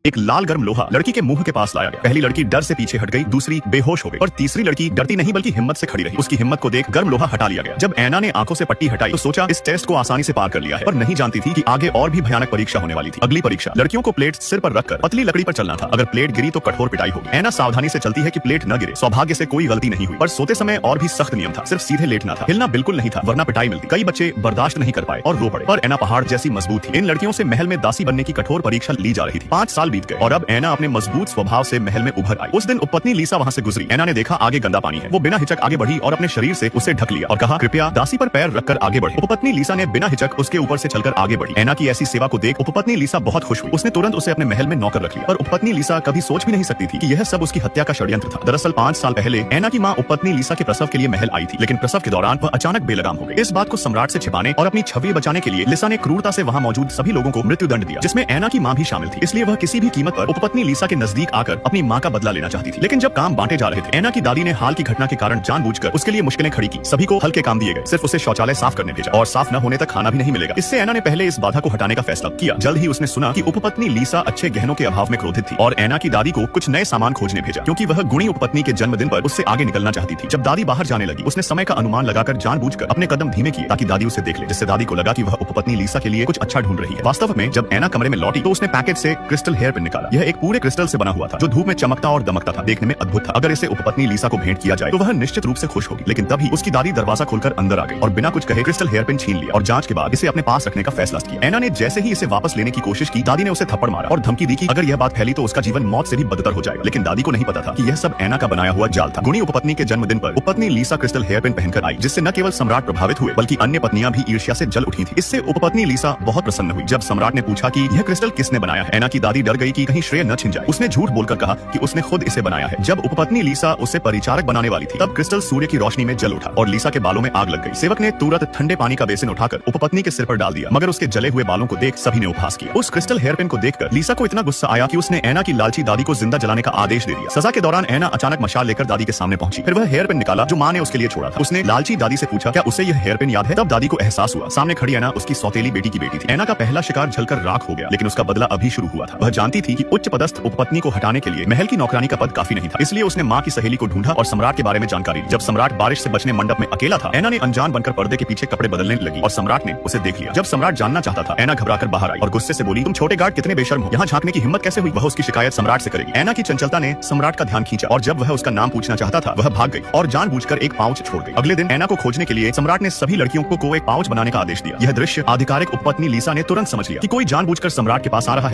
एक लाल गर्म लोहा लड़की के मुंह के पास लाया गया। पहली लड़की डर से पीछे हट गई, दूसरी बेहोश हो गई और तीसरी लड़की डरती नहीं बल्कि हिम्मत से खड़ी रही। उसकी हिम्मत को देख गर्म लोहा हटा लिया गया। जब ऐना ने आंखों से पट्टी हटाई तो सोचा इस टेस्ट को आसानी से पार कर लिया है, पर नहीं जानती थी कि आगे और भी भयानक परीक्षा होने वाली थी। अगली परीक्षा, लड़कियों को प्लेट सिर पर रखकर पतली लकड़ी पर चलना था। अगर प्लेट गिरी तो कठोर पिटाई होगी। ऐना सावधानी से चलती है कि प्लेट न गिरे। सौभाग्य से कोई गलती नहीं हुई, पर सोते समय और भी सख्त नियम था। सिर्फ सीधे लेटना था, हिलना बिल्कुल नहीं था, वरना पिटाई मिलती। कई बच्चे बर्दाश्त नहीं कर पाए और रो पड़े, पर ऐना पहाड़ जैसी मजबूत थी। इन लड़कियों से महल में दासी बनने की कठोर परीक्षा ली जा रही थी। 5 साल बीत गए और अब ऐना अपने मजबूत स्वभाव से महल में उभर आई। उस दिन उपपत्नी लीसा वहां से गुजरी। ऐना ने देखा आगे गंदा पानी है। वो बिना हिचक आगे बढ़ी और अपने शरीर से उसे ढक लिया और कहा, कृपया दासी पर पैर रखकर आगे बढ़े। उपपत्नी लीसा ने बिना हिचक उसके ऊपर से चलकर आगे बढ़ी। ऐना की ऐसी सेवा को देख उपपत्नी लीसा बहुत खुश हुई। उसने तुरंत उसे अपने महल में नौकर रख लिया। पर उपपत्नी लीसा कभी सोच भी नहीं सकती थी कि यह सब उसकी हत्या का षड्यंत्र था। दरअसल 5 साल पहले ऐना की मां उपपत्नी लीसा के प्रसव के लिए महल आई थी, लेकिन प्रसव के दौरान वह अचानक बेलगाम हो गई। इस बात को सम्राट से छिपाने और अपनी छवि बचाने के लिए लीसा ने क्रूरता से वहां मौजूद सभी लोगों को मृत्युदंड दिया, जिसमें ऐना की मां भी शामिल थी। इसलिए वह किसी भी कीमत पर उपपत्नी लीसा के नजदीक आकर अपनी मां का बदला लेना चाहती थी। लेकिन जब काम बांटे जा रहे थे, ऐना की दादी ने हाल की घटना के कारण जानबूझकर उसके लिए मुश्किलें खड़ी की। सभी को हल्के काम दिए गए, सिर्फ उसे शौचालय साफ करने भेजा और साफ न होने तक खाना भी नहीं मिलेगा। इससे ऐना ने पहले इस बाधा को हटाने का फैसला किया। जल्द ही उसने सुना कि उपपत्नी लीसा अच्छे गहनों के अभाव में क्रोधित थी और ऐना की दादी को कुछ नए सामान खोजने भेजा, क्योंकि वह गुणी उपपत्नी के जन्मदिन पर उससे आगे निकलना चाहती थी। जब दादी बाहर जाने लगी, उसने समय का अनुमान लगाकर जानबूझकर अपने कदम धीमे किए ताकि दादी उसे देख ले, जिससे दादी को लगा कि वह उपपत्नी लीसा के लिए कुछ अच्छा ढूंढ रही है। वास्तव में जब ऐना कमरे में लौटी तो उसने पैकेट से क्रिस्टल हेयर पिन निकाला। यह एक पूरे क्रिस्टल से बना हुआ था, जो धूप में चमकता और दमकता था। देखने में अद्भुत था। अगर इसे उपपत्नी लीसा को भेंट किया जाए तो वह निश्चित रूप से खुश होगी। लेकिन तभी उसकी दादी दरवाजा खोलकर अंदर आ गई और बिना कुछ कहे क्रिस्टल हेयर पिन छीन लिया और जांच के बाद इसे अपने पास रखने का फैसला किया। ऐना ने जैसे ही इसे वापस लेने की कोशिश की, दादी ने उसे थप्पड़ मारा और धमकी दी कि अगर यह बात फैली तो उसका जीवन मौत से भी बदतर हो जाएगा। लेकिन दादी को नहीं पता था कि यह सब ऐना का बनाया हुआ जाल था। गुणी उपपत्नी के जन्मदिन पर उपपत्नी लीसा क्रिस्टल हेयर पिन पहनकर आई, जिससे न केवल सम्राट प्रभावित हुए बल्कि अन्य पत्नियां भी ईर्ष्या से जल उठी थी। इससे उपपत्नी लीसा बहुत प्रसन्न हुई। जब सम्राट ने पूछा कि यह क्रिस्टल किसने बनाया है, ऐना की दादी डर गई कि कहीं श्रेय न छिन जाए। उसने झूठ बोलकर कहा कि उसने खुद इसे बनाया है। जब उपपत्नी लीसा उसे परिचारक बनाने वाली थी, तब क्रिस्टल सूर्य की रोशनी में जल उठा और लीसा के बालों में आग लग गई। सेवक ने तुरंत ठंडे पानी का बेसिन उठाकर उपपत्नी के सिर पर डाल दिया, मगर उसके जले हुए बालों को देख सभी ने उपहास किया। उस क्रिस्टल हेयर पिन को देखकर लीसा को इतना गुस्सा आया कि उसने ऐना की लालची दादी को जिंदा जलाने का आदेश दे दिया। सजा के दौरान ऐना अचानक मशाल लेकर दादी के सामने पहुंची। फिर वह हेयर पिन निकाला जो मां ने उसके लिए छोड़ा था। उसने लालची दादी से पूछा, क्या उसे यह हेयर पिन याद है? तब दादी को एहसास हुआ सामने खड़ी ऐना उसकी सौतेली बेटी की बेटी थी। ऐना का पहला शिकार जलकर राख हो गया, लेकिन उसका बदला अभी शुरू हुआ था। वह जानती थी कि उच्च पदस्थ उपपत्नी को हटाने के लिए महल की नौकरानी का पद काफी नहीं था। इसलिए उसने मां की सहेली को ढूंढा और सम्राट के बारे में जानकारी ली। जब सम्राट बारिश से बचने मंडप में अकेला था, ऐना ने अनजान बनकर पर्दे के पीछे कपड़े बदलने लगी और सम्राट ने उसे देख लिया। जब सम्राट जानना चाहता था, ऐना घबराकर बाहर आई और गुस्से से बोली, तुम छोटे गार्ड कितने बेशर्म हो, यहाँ झांकने की हिम्मत कैसे हुई? वह उसकी शिकायत सम्राट से करेगी। ऐना की चंचलता ने सम्राट का ध्यान खींचा और जब वह उसका नाम पूछना चाहता था, वह भाग गई और जानबूझकर एक पाउच छोड़ गई। अगले दिन ऐना को खोजने के लिए सम्राट ने सभी लड़कियों को एक पाउच बनाने का आदेश दिया। यह दृश्य आधिकारिक उपपत्नी लीसा ने तुरंत समझ लिया कि कोई जानबूझकर सम्राट के पास आ रहा है।